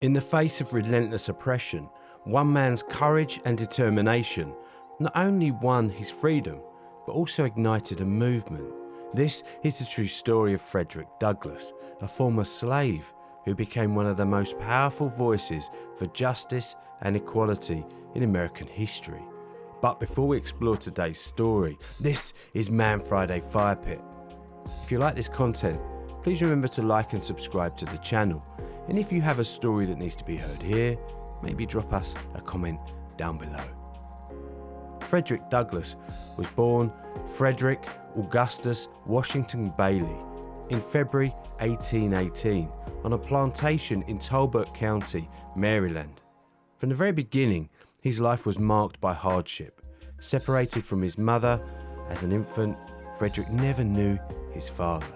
In the face of relentless oppression, one man's courage and determination not only won his freedom, but also ignited a movement. This is the true story of Frederick Douglass, a former slave who became one of the most powerful voices for justice and equality in American history. But before we explore today's story, this is Man Friday Fire Pit. If you like this content, please remember to like and subscribe to the channel. And if you have a story that needs to be heard here, maybe drop us a comment down below. Frederick Douglass was born Frederick Augustus Washington Bailey in February 1818 on a plantation in Talbot County, Maryland. From the very beginning, his life was marked by hardship. Separated from his mother as an infant, Frederick never knew his father.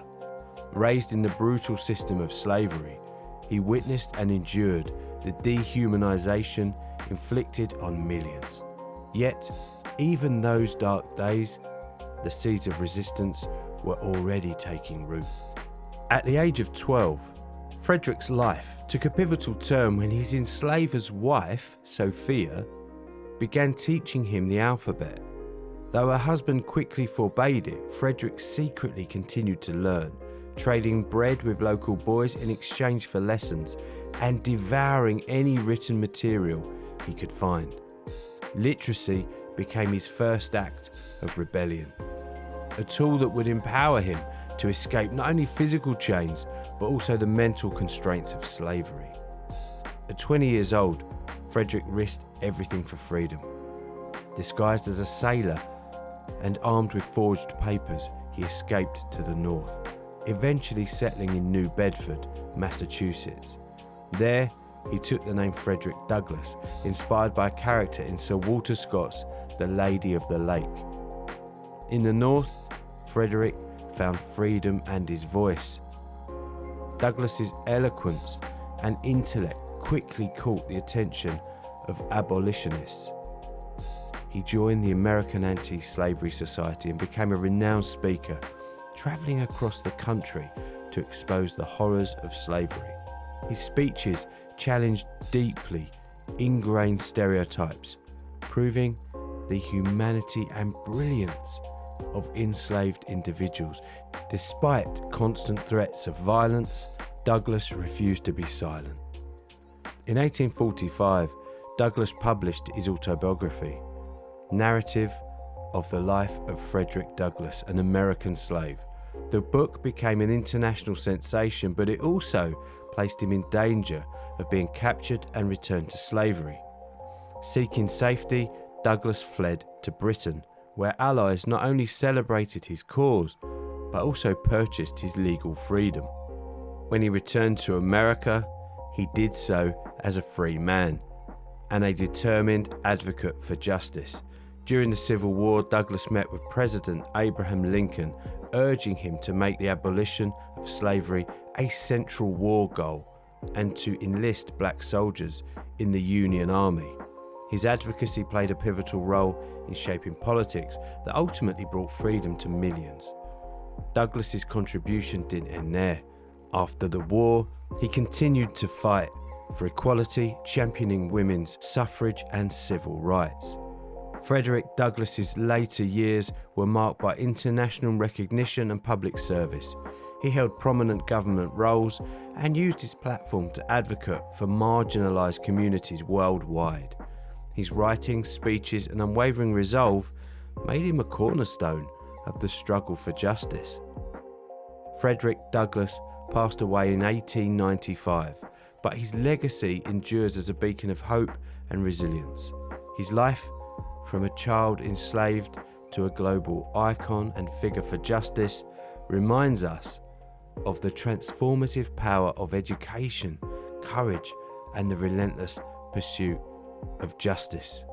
Raised in the brutal system of slavery, he witnessed and endured the dehumanization inflicted on millions. Yet, even those dark days, the seeds of resistance were already taking root. At the age of 12, Frederick's life took a pivotal turn when his enslaver's wife, Sophia, began teaching him the alphabet. Though her husband quickly forbade it, Frederick secretly continued to learn, trading bread with local boys in exchange for lessons and devouring any written material he could find. Literacy became his first act of rebellion, a tool that would empower him to escape not only physical chains, but also the mental constraints of slavery. At 20 years old, Frederick risked everything for freedom. Disguised as a sailor and armed with forged papers, he escaped to the north, eventually settling in New Bedford, Massachusetts. There, he took the name Frederick Douglass, inspired by a character in Sir Walter Scott's The Lady of the Lake. In the north, Frederick found freedom and his voice. Douglass's eloquence and intellect quickly caught the attention of abolitionists. He joined the American Anti-Slavery Society and became a renowned speaker, traveling across the country to expose the horrors of slavery. His speeches challenged deeply ingrained stereotypes, proving the humanity and brilliance of enslaved individuals. Despite constant threats of violence, Douglass refused to be silent. In 1845, Douglass published his autobiography, Narrative of the Life of Frederick Douglass, an American Slave. The book became an international sensation, but it also placed him in danger of being captured and returned to slavery. Seeking safety, Douglass fled to Britain, where allies not only celebrated his cause, but also purchased his legal freedom. When he returned to America, he did so as a free man and a determined advocate for justice. During the Civil War, Douglass met with President Abraham Lincoln, urging him to make the abolition of slavery a central war goal and to enlist black soldiers in the Union Army. His advocacy played a pivotal role in shaping politics that ultimately brought freedom to millions. Douglass's contribution didn't end there. After the war, he continued to fight for equality, championing women's suffrage and civil rights. Frederick Douglass's later years were marked by international recognition and public service. He held prominent government roles and used his platform to advocate for marginalized communities worldwide. His writings, speeches, and unwavering resolve made him a cornerstone of the struggle for justice. Frederick Douglass passed away in 1895, but his legacy endures as a beacon of hope and resilience. His life, from a child enslaved to a global icon and figure for justice, reminds us of the transformative power of education, courage, and the relentless pursuit of justice.